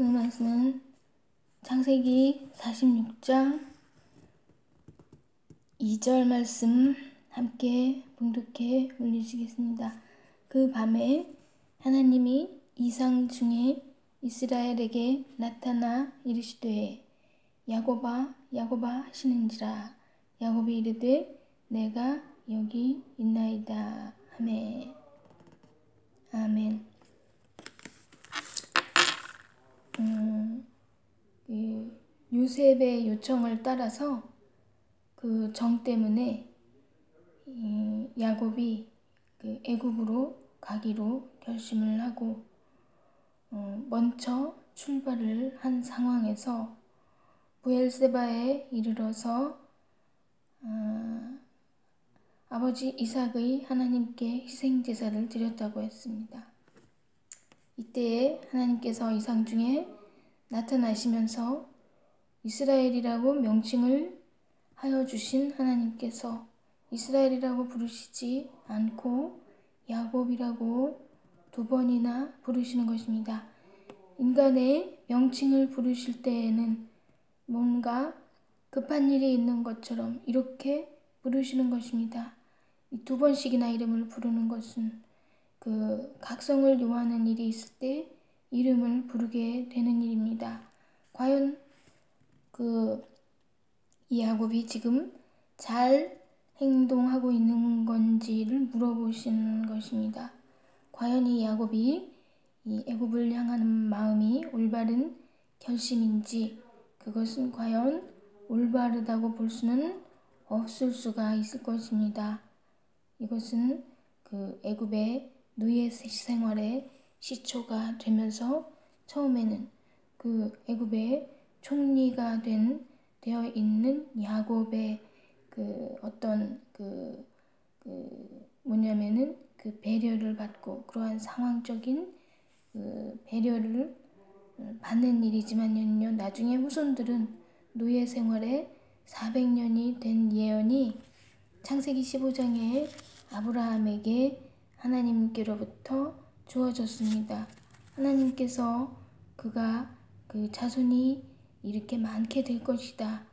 오늘 말씀은 창세기 46장 2절 말씀 함께 봉독해 올리시겠습니다. 그 밤에 하나님이 이상 중에 이스라엘에게 나타나 이르시되 야곱아 야곱아 하시는지라. 야곱이 이르되 내가 여기 있나이다 하매. 아멘. 요셉의 요청을 따라서 그 정 때문에 야곱이 애굽으로 가기로 결심을 하고 먼저 출발을 한 상황에서 브엘세바에 이르러서 아버지 이삭의 하나님께 희생제사를 드렸다고 했습니다. 이때에 하나님께서 이상 중에 나타나시면서 이스라엘이라고 명칭을 하여 주신 하나님께서 이스라엘이라고 부르시지 않고 야곱이라고 2번이나 부르시는 것입니다. 인간의 명칭을 부르실 때에는 뭔가 급한 일이 있는 것처럼 이렇게 부르시는 것입니다. 2번씩이나 이름을 부르는 것은 각성을 요하는 일이 있을 때 이름을 부르게 되는 일입니다. 과연 이 야곱이 지금 잘 행동하고 있는 건지를 물어보시는 것입니다. 과연 이 야곱이 이 애굽을 향하는 마음이 올바른 결심인지, 그것은 과연 올바르다고 볼 수는 없을 수가 있을 것입니다. 이것은 애굽의 노예 생활의 시초가 되면서 처음에는 애굽의 총리가 되어 있는 야곱의 어떤 뭐냐면은 배려를 받고 그러한 상황적인 배려를 받는 일이지만요, 나중에 후손들은 노예 생활에 400년이 된 예언이 창세기 15장에 아브라함에게 하나님께로부터 주어졌습니다. 하나님께서 그가 자손이 이렇게 많게 될 것이다,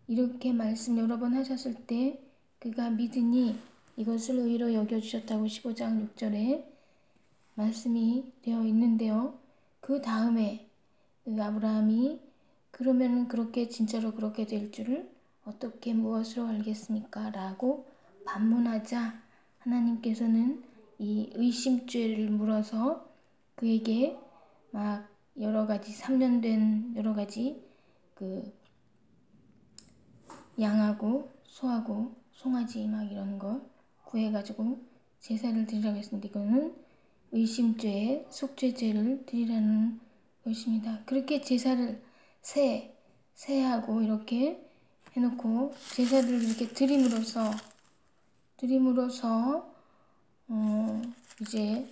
이렇게 말씀 여러 번 하셨을 때 그가 믿으니 이것을 의로 여겨주셨다고 15장 6절에 말씀이 되어 있는데요. 그 다음에 아브라함이 그러면 진짜로 그렇게 될 줄을 어떻게 무엇으로 알겠습니까? 라고 반문하자 하나님께서는 이 의심죄를 물어서 그에게 막 여러 가지 3년 된 여러 가지 양하고 소하고 송아지 막 이런 거 구해가지고 제사를 드리라고 했습니다. 이거는 의심죄에 속죄죄를 드리라는 것입니다. 그렇게 제사를 새하고 이렇게 해놓고 제사를 이렇게 드림으로써 이제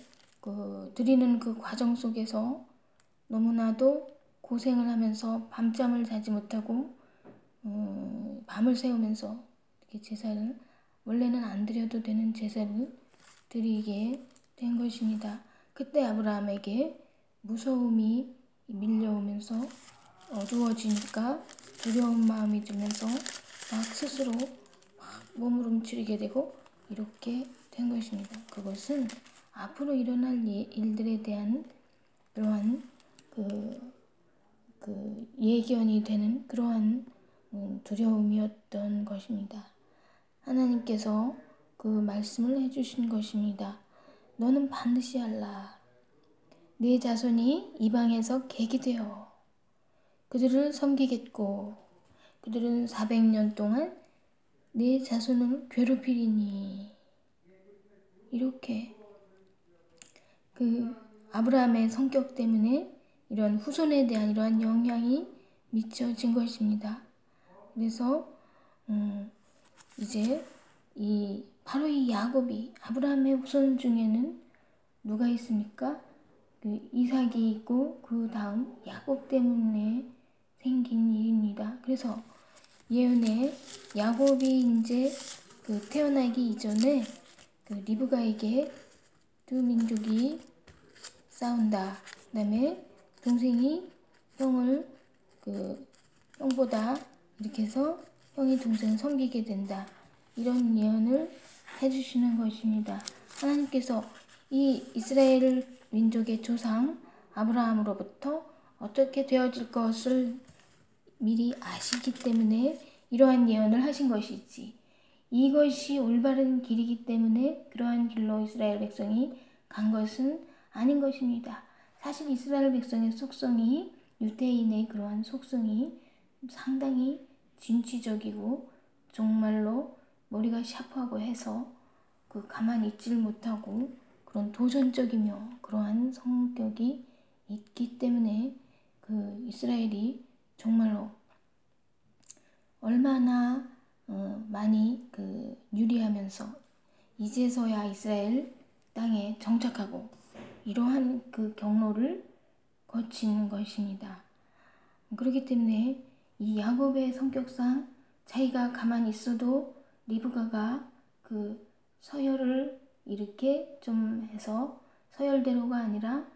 드리는 그 과정 속에서 너무나도 고생을 하면서 밤잠을 자지 못하고 밤을 새우면서 이렇게 제사를, 원래는 안 드려도 되는 제사를 드리게 된 것입니다. 그때 아브라함에게 무서움이 밀려오면서 어두워지니까 두려운 마음이 들면서 막 스스로 몸을 움츠리게 되고 이렇게 된 것입니다. 그것은 앞으로 일어날 일들에 대한 그러한 예견이 되는 그러한 두려움이었던 것입니다. 하나님께서 말씀을 해주신 것입니다. 너는 반드시 알라. 네 자손이 이방에서 객이 되어 그들을 섬기겠고 그들은 400년 동안 네 자손을 괴롭히리니. 이렇게 아브라함의 성격 때문에 이런 후손에 대한 이러한 영향이 미쳐진 것입니다. 그래서 이제 바로 이 야곱이, 아브라함의 후손 중에는 누가 있습니까? 이삭이 있고 그 다음 야곱 때문에 생긴 일입니다. 그래서 예언에 야곱이 이제 태어나기 이전에 리브가에게 두 민족이 싸운다. 그 다음에 동생이 형을 형보다 이렇게 해서 형이 동생을 섬기게 된다. 이런 예언을 해주시는 것입니다. 하나님께서 이 이스라엘 민족의 조상 아브라함으로부터 어떻게 되어질 것을 미리 아시기 때문에 이러한 예언을 하신 것이지, 이것이 올바른 길이기 때문에 그러한 길로 이스라엘 백성이 간 것은 아닌 것입니다. 사실 이스라엘 백성의 속성이, 유대인의 그러한 속성이 상당히 진취적이고 정말로 머리가 샤프하고 해서 가만히 있질 못하고 그런 도전적이며 그러한 성격이 있기 때문에 이스라엘이 정말로 얼마나 많이 유리하면서 이제서야 이스라엘 땅에 정착하고 이러한 경로를 거치는 것입니다. 그렇기 때문에 이 야곱의 성격상 자기가 가만히 있어도 리브가가 서열을 이렇게 좀 해서, 서열대로가 아니라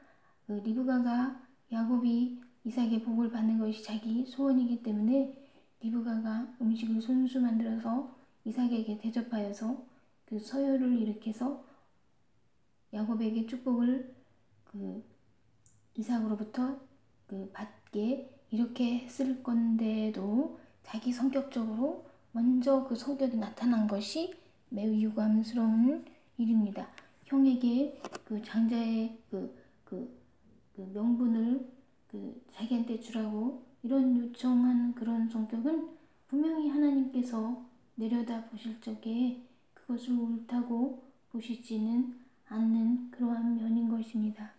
리브가가 야곱이 이삭의 복을 받는 것이 자기 소원이기 때문에 리브가가 음식을 손수 만들어서 이삭에게 대접하여서 서열을 일으켜서 야곱에게 축복을 이삭으로부터 받게 이렇게 했을 건데도 자기 성격적으로 먼저 성격이 나타난 것이 매우 유감스러운 일입니다. 형에게 장자의 명분을 자기한테 주라고 이런 요청한 그런 성격은 분명히 하나님께서 내려다 보실 적에 그것을 옳다고 보시지는 않는 그러한 면인 것입니다.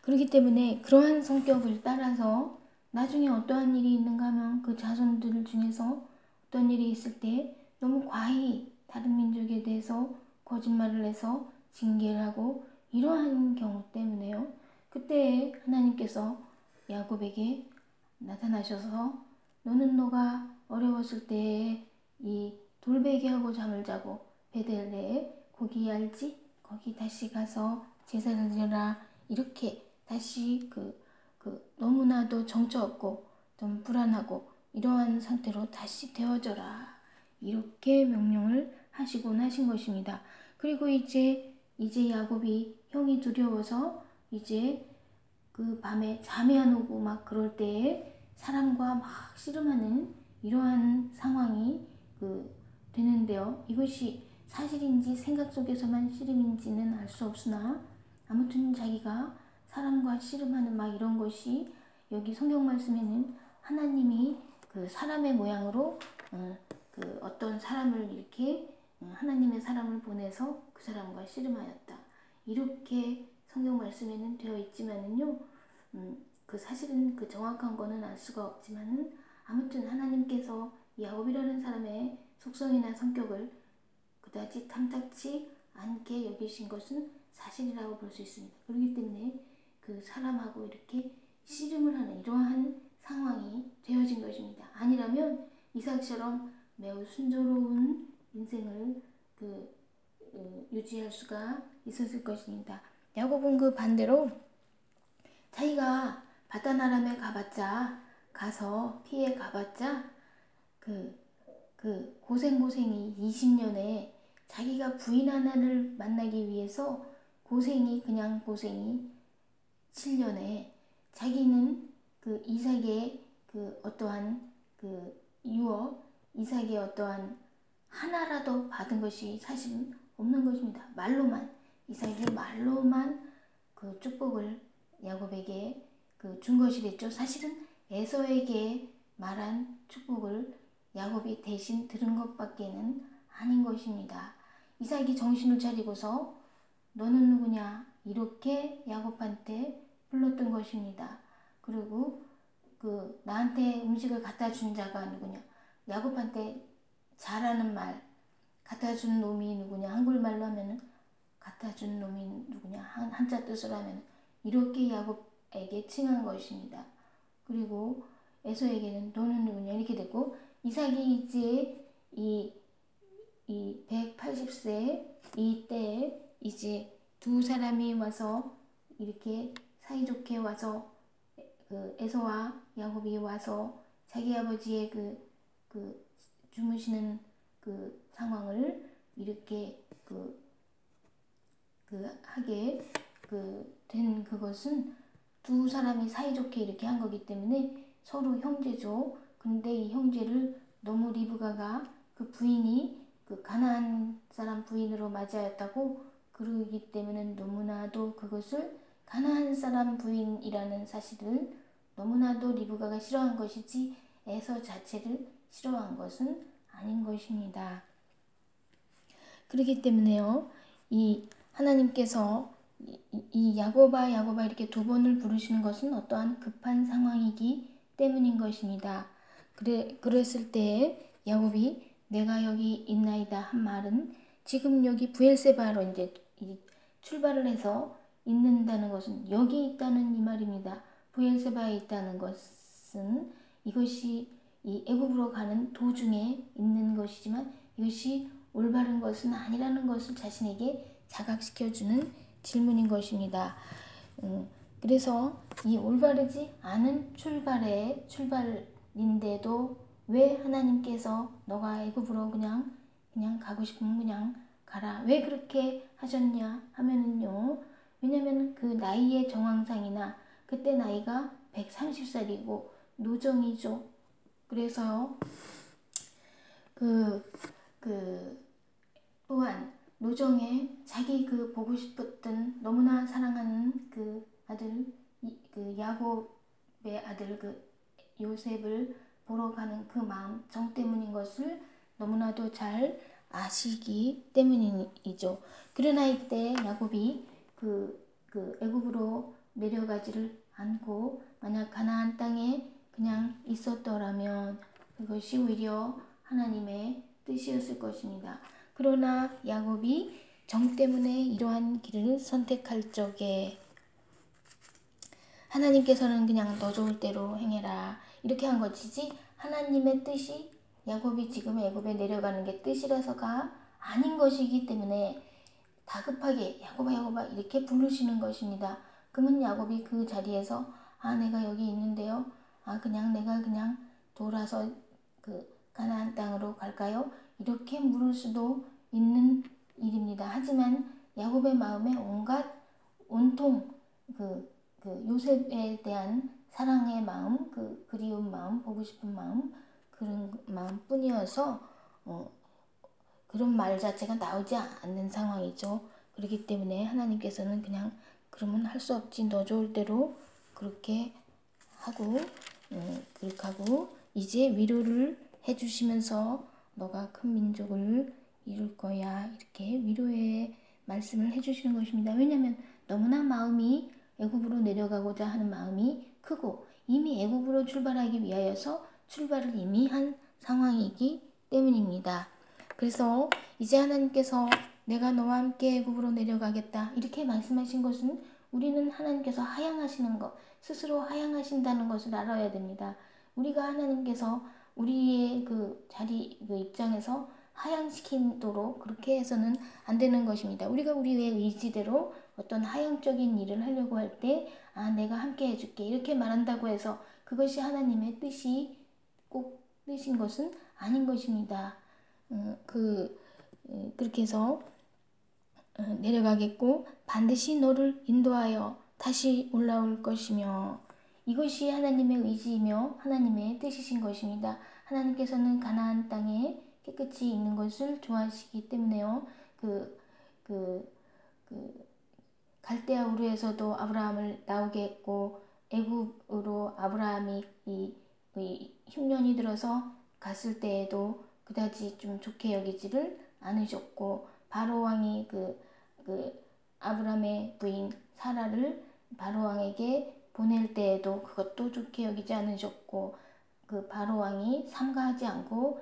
그렇기 때문에 그러한 성격을 따라서 나중에 어떠한 일이 있는가 하면 그 자손들 중에서 어떤 일이 있을 때 너무 과히 다른 민족에 대해서 거짓말을 해서 징계를 하고 이러한 경우 때문에요. 그때 하나님께서 야곱에게 나타나셔서 너는 너가 어려웠을 때에 이 돌베개하고 잠을 자고 베델레에 거기 알지? 거기 다시 가서 제사를 드려라. 이렇게 다시 너무나도 정처 없고 좀 불안하고 이러한 상태로 다시 되어져라. 이렇게 명령을 하시곤 하신 것입니다. 그리고 이제 야곱이 형이 두려워서 이제 밤에 잠이 안 오고 막 그럴 때에 사람과 막 씨름하는 이러한 상황이 되는데요. 이것이 사실인지 생각 속에서만 씨름인지는 알 수 없으나 아무튼 자기가 사람과 씨름하는 막 이런 것이 여기 성경 말씀에는 하나님이 사람의 모양으로 어떤 사람을 이렇게 하나님의 사람을 보내서 그 사람과 씨름하였다. 이렇게 성경 말씀에는 되어 있지만은요. 사실은 정확한 거는 알 수가 없지만은 아무튼 하나님께서 야곱이라는 사람의 속성이나 성격을 그다지 탐탁치 않게 여기신 것은 사실이라고 볼 수 있습니다. 그렇기 때문에 사람하고 이렇게 씨름을 하는 이러한 상황이 되어진 것입니다. 아니라면 이삭처럼 매우 순조로운 인생을 유지할 수가 있었을 것입니다. 야곱은 반대로 자기가 바단 아람에 가서 피해 가봤자 고생이 20년에 자기가 부인 하나를 만나기 위해서 고생이 7년에 자기는 이삭의 어떠한 유업, 이삭의 어떠한 하나라도 받은 것이 사실은 없는 것입니다. 이삭이 말로만 축복을 야곱에게 준 것이 됐죠. 사실은 에서에게 말한 축복을 야곱이 대신 들은 것밖에는 아닌 것입니다. 이삭이 정신을 차리고서 너는 누구냐 이렇게 야곱한테 불렀던 것입니다. 그리고 나한테 음식을 갖다 준 자가 누구냐, 야곱한테 잘하는 말 갖다 준 놈이 누구냐, 한글말로 하면은 갖다 준 놈이 누구냐, 한자 뜻으로 하면 이렇게 야곱에게 칭한 것입니다. 그리고 에서에게는 너는 누구냐 이렇게 됐고, 이삭이 이제 이 180세 이때에 이제 두 사람이 와서 이렇게 사이좋게 와서 그 에서와 야곱이 와서 자기 아버지의 그 주무시는 그 상황을 이렇게 하게 된 그것은 두 사람이 사이좋게 이렇게 한 거기 때문에 서로 형제죠. 근데 이 형제를 너무 리브가가 그 부인이 그 가나안 사람 부인으로 맞이하였다고 그러기 때문에 너무나도 그것을 가나안 사람 부인이라는 사실을 너무나도 리브가가 싫어한 것이지 에서 자체를 싫어한 것은 아닌 것입니다. 그렇기 때문에요. 이 하나님께서 이 야곱아 야곱아 이렇게 두 번을 부르시는 것은 어떠한 급한 상황이기 때문인 것입니다. 그랬을 때 야곱이 내가 여기 있나이다 한 말은 지금 여기 부엘세바로 이제 출발을 해서 있는다는 것은 여기 있다는 이 말입니다. 부엘세바에 있다는 것은 이것이 이 애굽으로 가는 도중에 있는 것이지만 이것이 올바른 것은 아니라는 것을 자신에게 자각시켜주는 질문인 것입니다. 그래서 이 올바르지 않은 출발인데도 왜 하나님께서 너가 애굽으로 그냥 가고 싶으면 그냥 가라. 왜 그렇게 하셨냐 하면은요. 왜냐면 그 나이의 정황상이나 그때 나이가 130살이고 노정이죠. 그래서요. 또한 노정에 자기 보고 싶었던 너무나 사랑하는 그 아들 그 야곱의 아들 요셉을 보러 가는 그 마음 정 때문인 것을 너무나도 잘 아시기 때문이죠. 그러나 이때 야곱이 애굽으로 내려가지를 않고 만약 가나안 땅에 그냥 있었더라면 그것이 오히려 하나님의 뜻이었을 것입니다. 그러나 야곱이 정 때문에 이러한 길을 선택할 적에 하나님께서는 그냥 너 좋을 대로 행해라 이렇게 한 것이지 하나님의 뜻이 야곱이 지금 애굽에 내려가는 게 뜻이라서가 아닌 것이기 때문에 다급하게 야곱아 야곱아 이렇게 부르시는 것입니다. 그러면 야곱이 그 자리에서 내가 여기 있는데요. 내가 그냥 돌아서 가나안 땅으로 갈까요? 이렇게 물을 수도 있는 일입니다. 하지만 야곱의 마음에 온통 요셉에 대한 사랑의 마음, 그리운 마음, 보고 싶은 마음, 그런 마음뿐이어서 그런 말 자체가 나오지 않는 상황이죠. 그렇기 때문에 하나님께서는 그냥 그러면 할 수 없지 너 좋을 대로 그렇게 하고 이제 위로를 해주시면서 너가 큰 민족을 이룰 거야 이렇게 위로의 말씀을 해주시는 것입니다. 왜냐하면 너무나 마음이 애굽으로 내려가고자 하는 마음이 크고 이미 애굽으로 출발하기 위하여서 출발을 이미 한 상황이기 때문입니다. 그래서 이제 하나님께서 내가 너와 함께 애굽으로 내려가겠다 이렇게 말씀하신 것은 우리는 하나님께서 하향하시는 것 스스로 하향하신다는 것을 알아야 됩니다. 우리가 하나님께서 우리의 자리 입장에서 하향시키도록 그렇게 해서는 안 되는 것입니다. 우리가 우리의 의지대로 어떤 하향적인 일을 하려고 할 때 내가 함께 해줄게 이렇게 말한다고 해서 그것이 하나님의 뜻이 꼭 뜻인 것은 아닌 것입니다. 그렇게 해서 내려가겠고 반드시 너를 인도하여 다시 올라올 것이며 이것이 하나님의 의지이며 하나님의 뜻이신 것입니다. 하나님께서는 가나안 땅에 깨끗이 있는 것을 좋아하시기 때문에요. 갈대아 우르에서도 아브라함을 나오게 했고 애굽으로 아브라함이 이 흉년이 들어서 갔을 때에도 그다지 좀 좋게 여기지를 않으셨고 바로 왕이 아브라함의 부인 사라를 바로 왕에게 보낼 때에도 그것도 좋게 여기지 않으셨고 바로 왕이 삼가하지 않고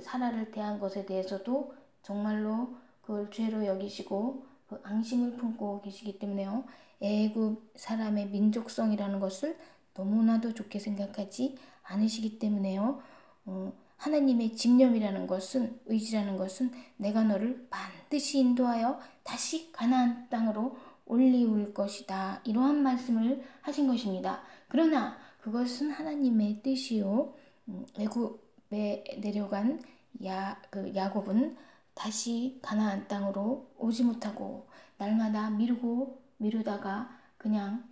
사라를 대한 것에 대해서도 정말로 그걸 죄로 여기시고 앙심을 품고 계시기 때문에요. 애굽 사람의 민족성이라는 것을 너무나도 좋게 생각하지 않으시기 때문에요. 하나님의 집념이라는 것은 의지라는 것은 내가 너를 반드시 인도하여 다시 가나안 땅으로 올리울 것이다. 이러한 말씀을 하신 것입니다. 그러나 그것은 하나님의 뜻이요. 애굽에 내려간 야곱은 다시 가나안 땅으로 오지 못하고 날마다 미루다가 그냥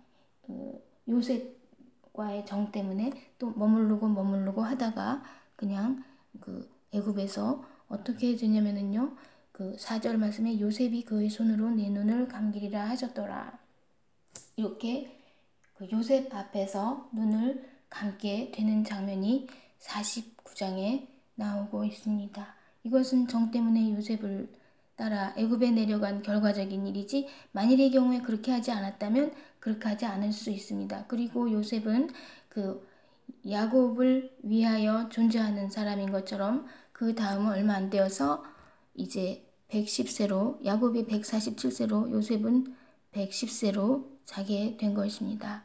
요셉과의 정 때문에 또 머무르고 하다가 그냥 애굽에서 어떻게 되냐면은요. 4절 말씀에 요셉이 그의 손으로 내 눈을 감기리라 하셨더라. 이렇게 요셉 앞에서 눈을 감게 되는 장면이 49장에 나오고 있습니다. 이것은 정 때문에 요셉을 따라 애굽에 내려간 결과적인 일이지 만일의 경우에 그렇게 하지 않았다면 그렇게 하지 않을 수 있습니다. 그리고 요셉은 야곱을 위하여 존재하는 사람인 것처럼 그 다음은 얼마 안 되어서 이제 110세로 야곱이 147세로 요셉은 110세로 자게 된 것입니다.